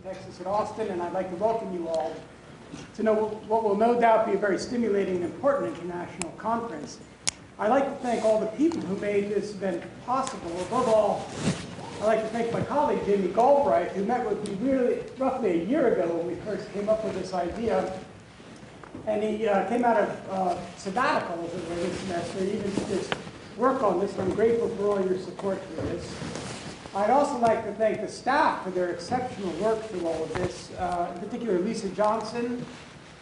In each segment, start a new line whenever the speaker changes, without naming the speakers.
Texas at Austin, and I'd like to welcome you all to know what will no doubt be a very stimulating and important international conference. I'd like to thank all the people who made this event possible. Above all, I'd like to thank my colleague, Jamie Galbraith, who met with me roughly a year ago when we first came up with this idea. And he came out of sabbatical over this semester, even to just work on this. I'm grateful for all your support for this. I'd also like to thank the staff for their exceptional work through all of this, in particular Lisa Johnson,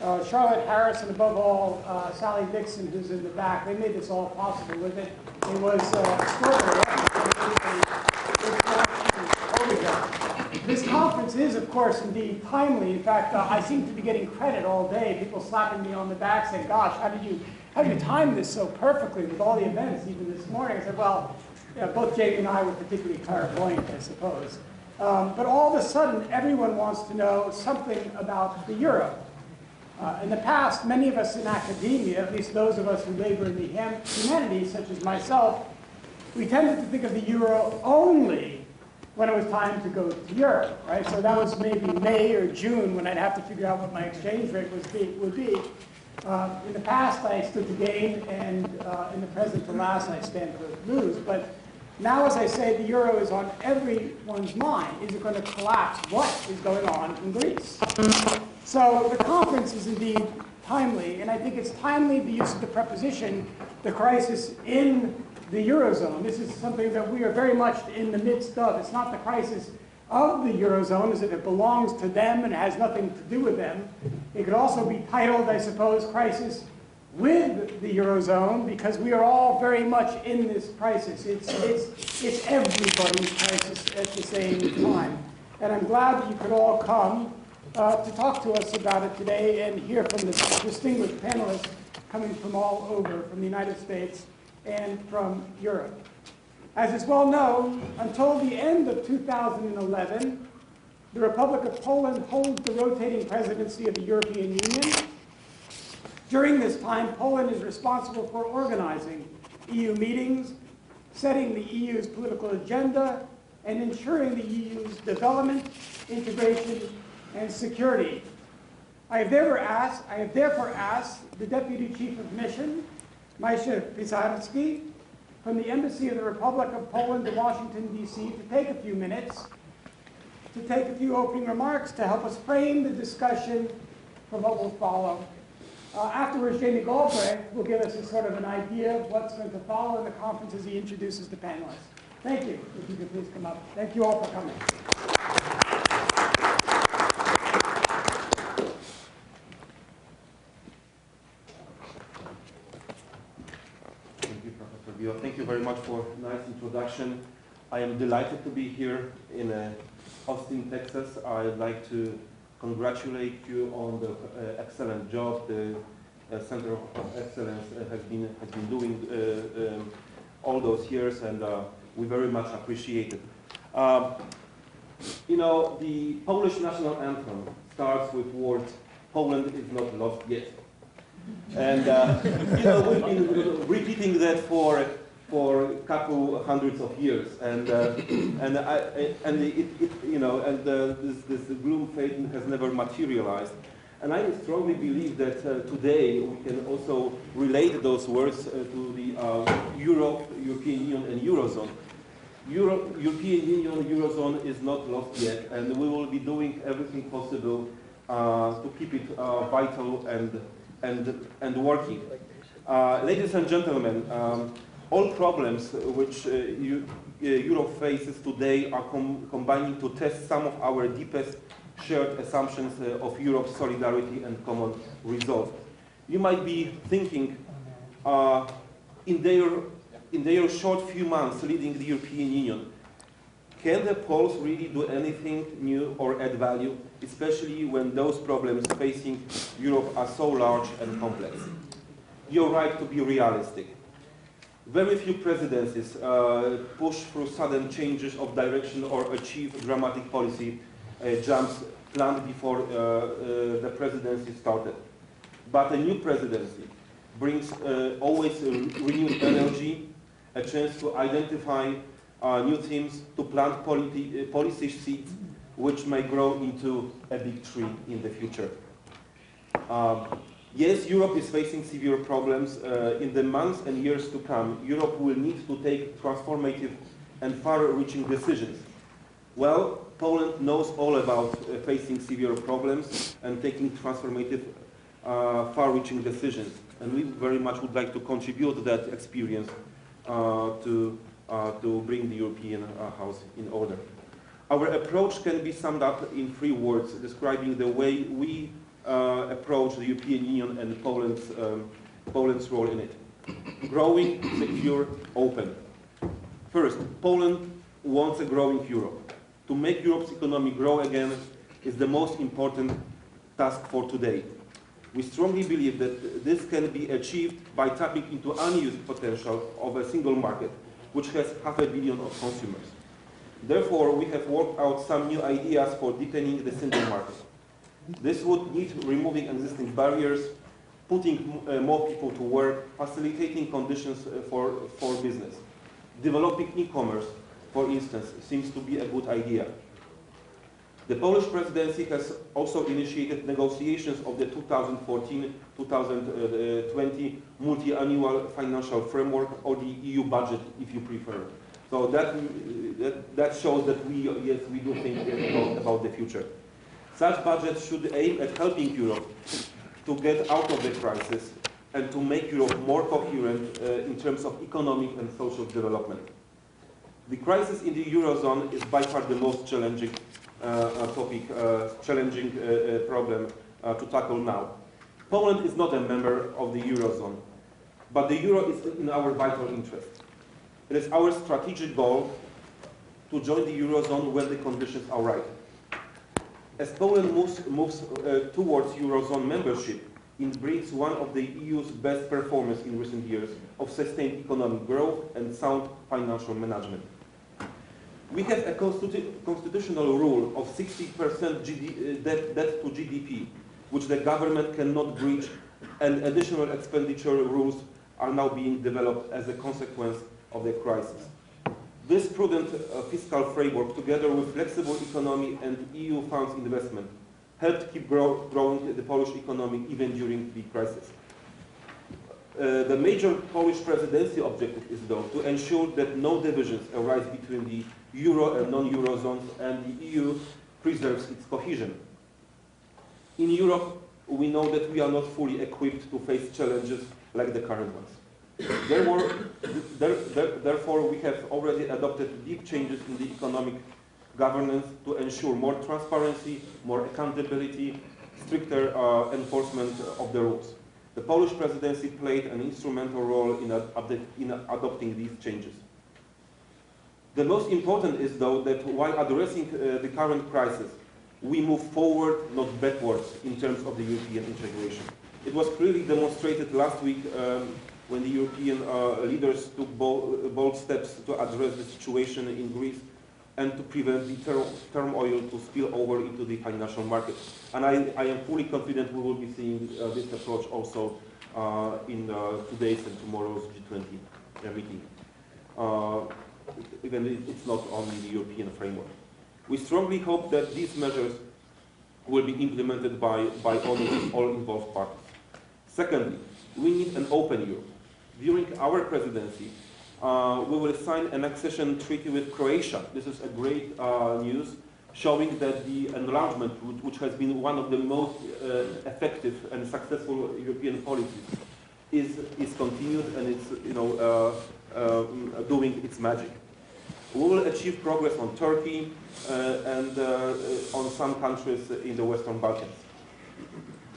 Charlotte Harris, and above all, Sally Dixon, who's in the back. They made this all possible with it. It was extraordinary. This conference is, of course, indeed timely. In fact, I seem to be getting credit all day. People slapping me on the back saying, gosh, how did you time this so perfectly with all the events, even this morning? I said, well, yeah, both Jamie and I were particularly clairvoyant, I suppose. But all of a sudden, everyone wants to know something about the euro. In the past, many of us in academia, at least those of us who labor in the humanities, such as myself, we tended to think of the euro only when it was time to go to Europe, right? So that was maybe May or June when I'd have to figure out what my exchange rate would be. In the past, I stood to gain, and in the present, alas, I stand to lose. But now, as I say, the euro is on everyone's mind. Is it going to collapse? What is going on in Greece? So the conference is indeed timely, and I think it's timely the use of the preposition, the crisis in the Eurozone. This is something that we are very much in the midst of. It's not the crisis of the Eurozone as if it belongs to them and has nothing to do with them. It could also be titled, I suppose, Crisis with the Eurozone, because we are all very much in this crisis. It's everybody's crisis at the same time. And I'm glad that you could all come to talk to us about it today and hear from the distinguished panelists coming from all over, from the United States and from Europe. As is well known, until the end of 2011, the Republic of Poland holds the rotating presidency of the European Union. During this time, Poland is responsible for organizing EU meetings, setting the EU's political agenda, and ensuring the EU's development, integration, and security. I have therefore asked the Deputy Chief of Mission, Majsza Pisarski, from the Embassy of the Republic of Poland in Washington, D.C., to take a few minutes, to take a few opening remarks to help us frame the discussion for what will follow. Afterwards, Jamie Galbraith will give us a sort of an idea of what's going to follow in the conference as he introduces the panelists. Thank you. If you could please come up. Thank you all for coming.
Thank you very much for a nice introduction. I am delighted to be here in Austin, Texas. I'd like to congratulate you on the excellent job the Center of Excellence has been doing all those years, and we very much appreciate it. You know, the Polish national anthem starts with words, "Poland is not lost yet." And you know, we've been repeating that for a couple hundreds of years, and this gloom fate has never materialized. And I strongly believe that today we can also relate those words to the European Union and Eurozone. European Union, Eurozone is not lost yet, and we will be doing everything possible to keep it vital and working. Ladies and gentlemen, all problems which Europe faces today are combining to test some of our deepest shared assumptions of Europe's solidarity and common resolve. You might be thinking, in their short few months leading the European Union, can the Poles really do anything new or add value, especially when those problems facing Europe are so large and complex? You're right to be realistic. Very few presidencies push through sudden changes of direction or achieve dramatic policy jumps planned before the presidency started. But a new presidency brings always renewed energy, a chance to identify new themes, to plant policy seeds, which may grow into a big tree in the future. Yes, Europe is facing severe problems. In the months and years to come, Europe will need to take transformative and far-reaching decisions. Well, Poland knows all about facing severe problems and taking transformative, far-reaching decisions. And we very much would like to contribute that experience to bring the European house in order. Our approach can be summed up in 3 words, describing the way we approach the European Union and Poland's role in it. Growing, secure, open. First, Poland wants a growing Europe. To make Europe's economy grow again is the most important task for today. We strongly believe that this can be achieved by tapping into unused potential of a single market, which has 500 million of consumers. Therefore, we have worked out some new ideas for deepening the single market. This would need removing existing barriers, putting more people to work, facilitating conditions for business. Developing e-commerce, for instance, seems to be a good idea. The Polish presidency has also initiated negotiations of the 2014-2020 multi-annual financial framework, or the EU budget, if you prefer. So that shows that we do think about the future. Such budgets should aim at helping Europe to get out of the crisis and to make Europe more coherent in terms of economic and social development. The crisis in the Eurozone is by far the most challenging problem to tackle now. Poland is not a member of the Eurozone, but the euro is in our vital interest. It is our strategic goal to join the Eurozone when the conditions are right. As Poland moves towards Eurozone membership, it brings one of the EU's best performance in recent years of sustained economic growth and sound financial management. We have a constitutional rule of 60% debt to GDP, which the government cannot breach, and additional expenditure rules are now being developed as a consequence of the crisis. This prudent fiscal framework, together with flexible economy and EU funds investment, helped keep growing the Polish economy even during the crisis. The major Polish presidency objective is, though, to ensure that no divisions arise between the Euro and non-Euro zones, and the EU preserves its cohesion. In Europe, we know that we are not fully equipped to face challenges like the current ones. Therefore, we have already adopted deep changes in the economic governance to ensure more transparency, more accountability, stricter enforcement of the rules. The Polish presidency played an instrumental role in adopting these changes. The most important is, though, that while addressing the current crisis, we move forward, not backwards, in terms of the European integration. It was clearly demonstrated last week when the European leaders took bold steps to address the situation in Greece and to prevent the turmoil to spill over into the financial market. And I am fully confident we will be seeing this approach also in today's and tomorrow's G20 meeting. Even if it's not only the European framework. We strongly hope that these measures will be implemented by all involved parties. Secondly, we need an open Europe. During our presidency, we will sign an accession treaty with Croatia. This is a great news, showing that the enlargement, which has been one of the most effective and successful European policies, is continued, and it's doing its magic. We will achieve progress on Turkey and on some countries in the Western Balkans.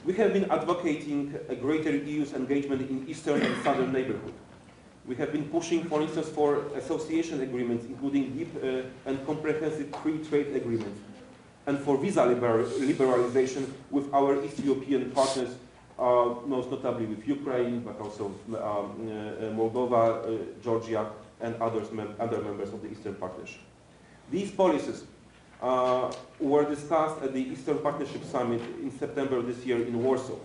We have been advocating a greater EU's engagement in Eastern and Southern neighborhood. We have been pushing, for instance, for association agreements, including deep and comprehensive free trade agreements, and for visa liberalization with our East European partners, most notably with Ukraine, but also Moldova, Georgia, and other members of the Eastern Partnership. These policies were discussed at the Eastern Partnership Summit in September this year in Warsaw.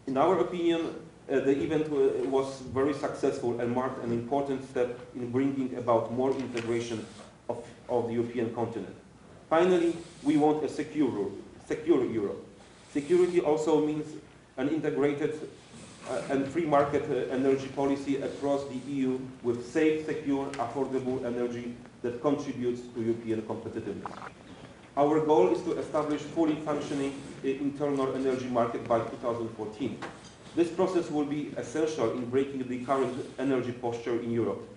In our opinion, the event was very successful and marked an important step in bringing about more integration of the European continent. Finally, we want a secure Europe. Security also means an integrated and free market energy policy across the EU with safe, secure, affordable energy that contributes to European competitiveness. Our goal is to establish fully functioning internal energy market by 2014. This process will be essential in breaking the current energy posture in Europe,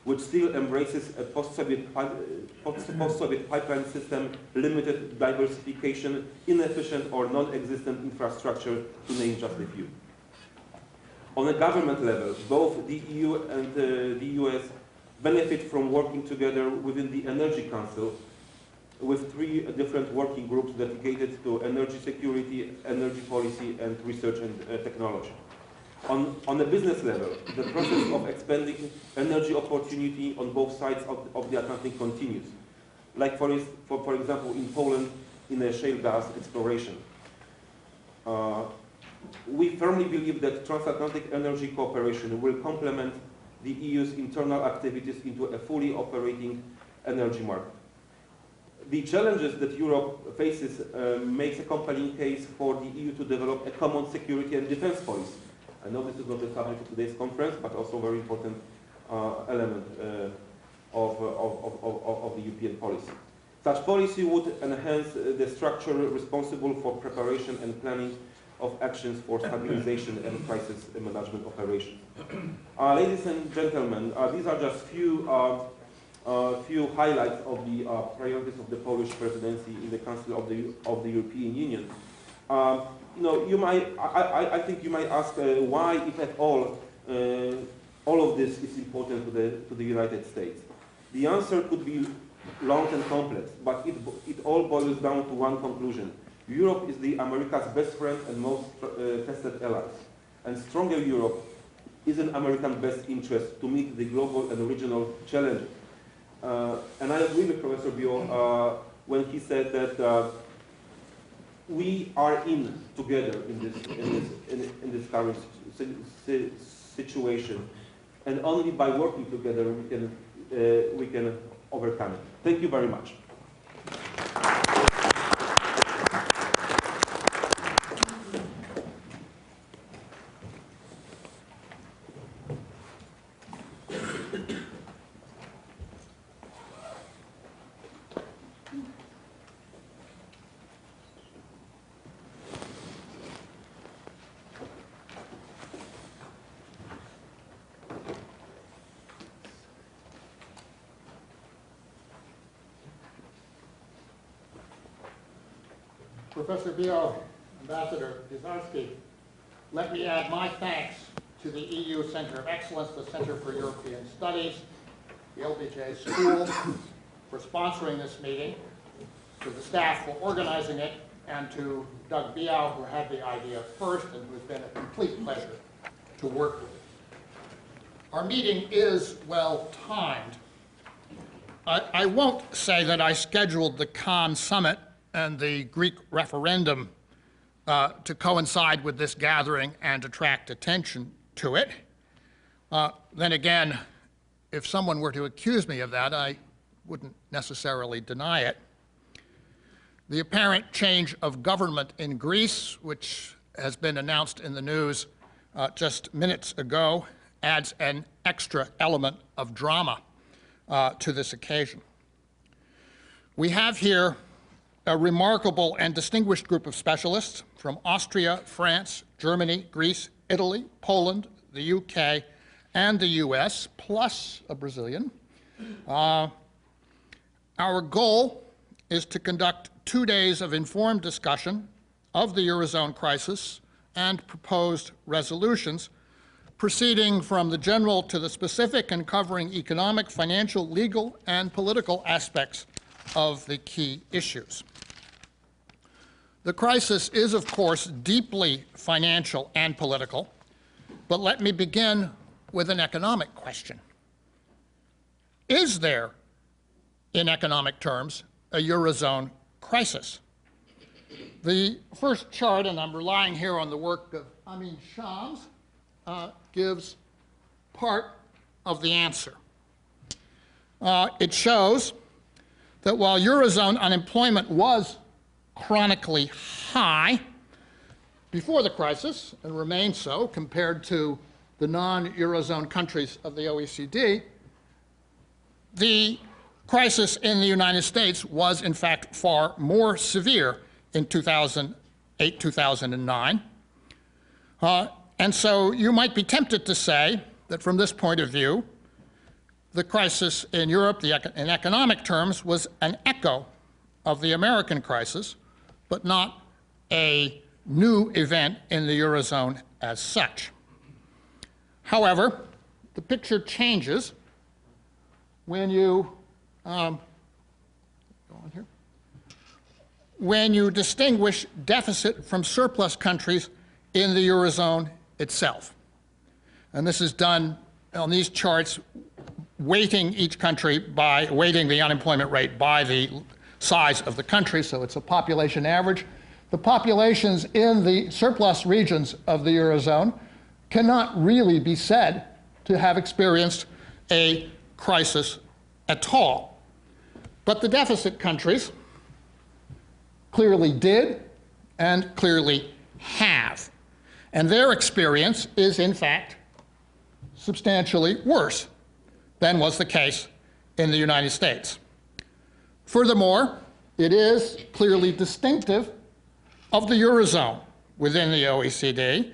which still embraces a post-Soviet pipeline system, limited diversification, inefficient or non-existent infrastructure, to name just a few. On a government level, both the EU and the US benefit from working together within the Energy Council with 3 different working groups dedicated to energy security, energy policy, and research and technology. On a business level, the process of expanding energy opportunity on both sides of the Atlantic continues, like for example in Poland in a shale gas exploration. We firmly believe that transatlantic energy cooperation will complement the EU's internal activities into a fully operating energy market. The challenges that Europe faces makes a compelling case for the EU to develop a common security and defense policy. I know this is not the subject of today's conference, but also a very important element of the European policy. Such policy would enhance the structure responsible for preparation and planning of actions for stabilization and crisis management operations. Ladies and gentlemen, these are just few highlights of the priorities of the Polish presidency in the Council of the European Union. I think you might ask why, if at all of this is important to the United States. The answer could be long and complex, but it all boils down to one conclusion. Europe is the America's best friend and most tested ally. And stronger Europe is in American best interest to meet the global and regional challenges. And I agree with Professor Bio when he said that we are in together in this current situation, and only by working together we can overcome it. Thank you very much.
Professor Bio, Ambassador Guzarski, let me add my thanks to the EU Center of Excellence, the Center for European Studies, the LBJ School for sponsoring this meeting, to the staff for organizing it, and to Doug Bio, who had the idea first and who's been a complete pleasure to work with. Our meeting is well timed. I won't say that I scheduled the Cannes summit and the Greek referendum to coincide with this gathering and attract attention to it. Then again, if someone were to accuse me of that, I wouldn't necessarily deny it. The apparent change of government in Greece, which has been announced in the news just minutes ago, adds an extra element of drama to this occasion. We have here a remarkable and distinguished group of specialists from Austria, France, Germany, Greece, Italy, Poland, the UK, and the US, plus a Brazilian. Our goal is to conduct 2 days of informed discussion of the Eurozone crisis and proposed resolutions, proceeding from the general to the specific and covering economic, financial, legal, and political aspects of the key issues. The crisis is, of course, deeply financial and political, but let me begin with an economic question. Is there, in economic terms, a Eurozone crisis? The first chart, and I'm relying here on the work of Amin Shams, gives part of the answer. It shows that while Eurozone unemployment was chronically high before the crisis, and remained so compared to the non-Eurozone countries of the OECD, the crisis in the United States was, in fact, far more severe in 2008, 2009. And so you might be tempted to say that from this point of view, the crisis in Europe, in economic terms, was an echo of the American crisis, but not a new event in the Eurozone as such. However, the picture changes when you distinguish deficit from surplus countries in the Eurozone itself. And this is done on these charts, weighting each country by weighting the unemployment rate by the size of the country, so it's a population average. The populations in the surplus regions of the Eurozone cannot really be said to have experienced a crisis at all. But the deficit countries clearly did and clearly have. And their experience is, in fact, substantially worse than was the case in the United States. Furthermore, it is clearly distinctive of the Eurozone within the OECD.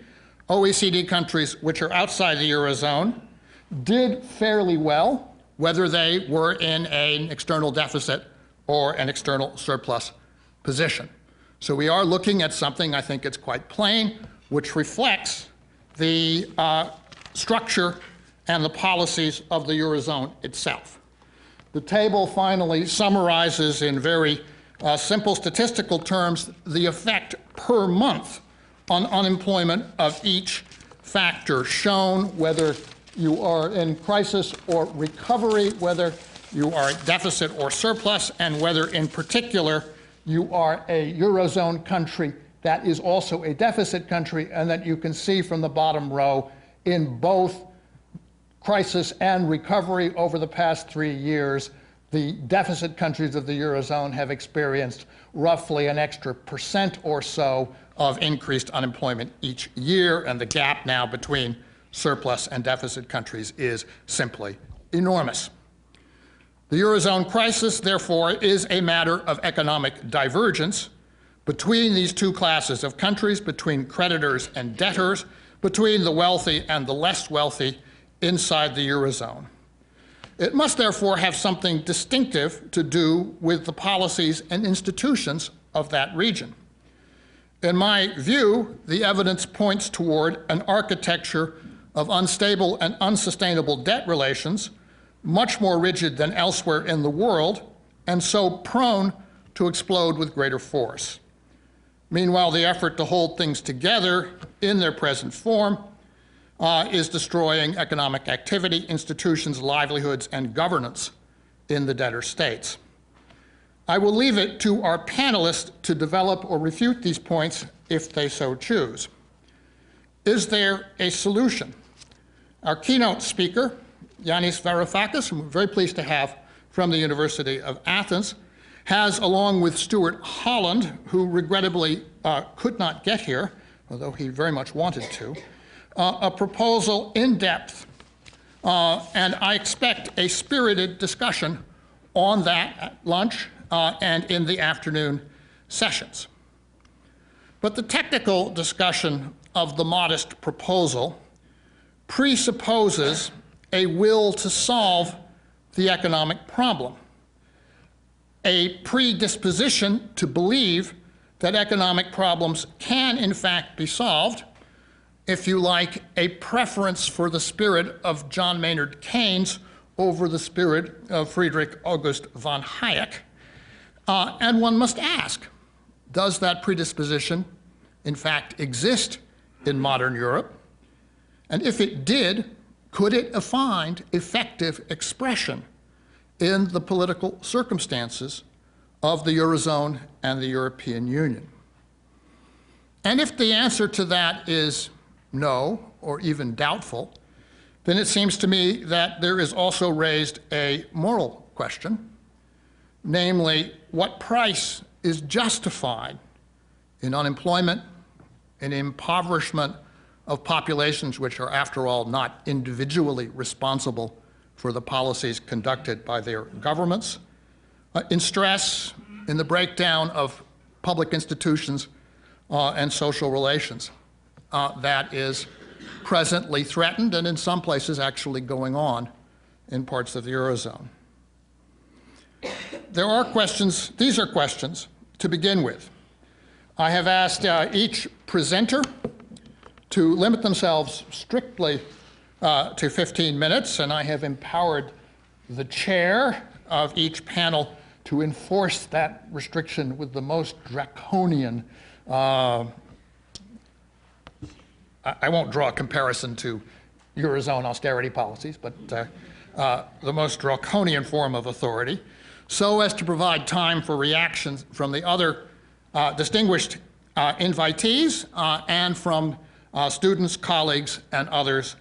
OECD countries which are outside the Eurozone did fairly well, whether they were in an external deficit or an external surplus position. So we are looking at something, I think it's quite plain, which reflects the structure and the policies of the Eurozone itself. The table finally summarizes in very simple statistical terms the effect per month on unemployment of each factor shown, whether you are in crisis or recovery, whether you are deficit or surplus, and whether in particular you are a Eurozone country that is also a deficit country, and that you can see from the bottom row in both crisis and recovery over the past 3 years, the deficit countries of the Eurozone have experienced roughly an extra % or so of increased unemployment each year, and the gap now between surplus and deficit countries is simply enormous. The Eurozone crisis, therefore, is a matter of economic divergence between these two classes of countries, between creditors and debtors, between the wealthy and the less wealthy inside the Eurozone. It must therefore have something distinctive to do with the policies and institutions of that region. In my view, the evidence points toward an architecture of unstable and unsustainable debt relations, much more rigid than elsewhere in the world, and so prone to explode with greater force. Meanwhile, the effort to hold things together in their present form is destroying economic activity, institutions, livelihoods, and governance in the debtor states. I will leave it to our panelists to develop or refute these points if they so choose. Is there a solution? Our keynote speaker, Yanis Varoufakis, whom we're very pleased to have from the University of Athens, has, along with Stuart Holland, who regrettably could not get here, although he very much wanted to, a proposal in depth, and I expect a spirited discussion on that at lunch and in the afternoon sessions. But the technical discussion of the modest proposal presupposes a will to solve the economic problem, a predisposition to believe that economic problems can in fact be solved, if you like, a preference for the spirit of John Maynard Keynes over the spirit of Friedrich August von Hayek. And one must ask, does that predisposition in fact exist in modern Europe? And if it did, could it find effective expression in the political circumstances of the Eurozone and the European Union? And if the answer to that is no, or even doubtful, then it seems to me that there is also raised a moral question. namely, what price is justified in unemployment, in impoverishment of populations which are, after all, not individually responsible for the policies conducted by their governments, in stress, in the breakdown of public institutions and social relations that is presently threatened and in some places actually going on in parts of the Eurozone. There are questions, these are questions to begin with. I have asked each presenter to limit themselves strictly to 15 minutes, and I have empowered the chair of each panel to enforce that restriction with the most draconian, I won't draw a comparison to Eurozone austerity policies, but the most draconian form of authority, so as to provide time for reactions from the other distinguished invitees and from students, colleagues, and others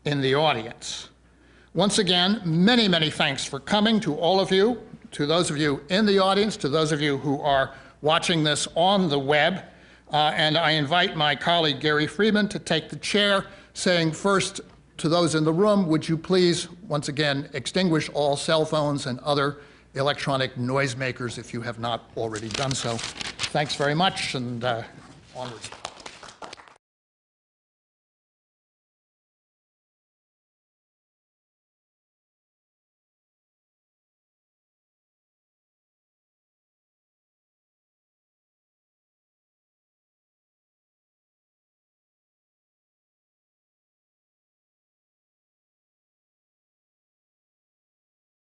in the audience. Once again, many, many thanks for coming to all of you, to those of you in the audience, to those of you who are watching this on the web. And I invite my colleague Gary Freeman to take the chair, saying first to those in the room, would you please, once again, extinguish all cell phones and other electronic noisemakers if you have not already done so. Thanks very much, and onwards.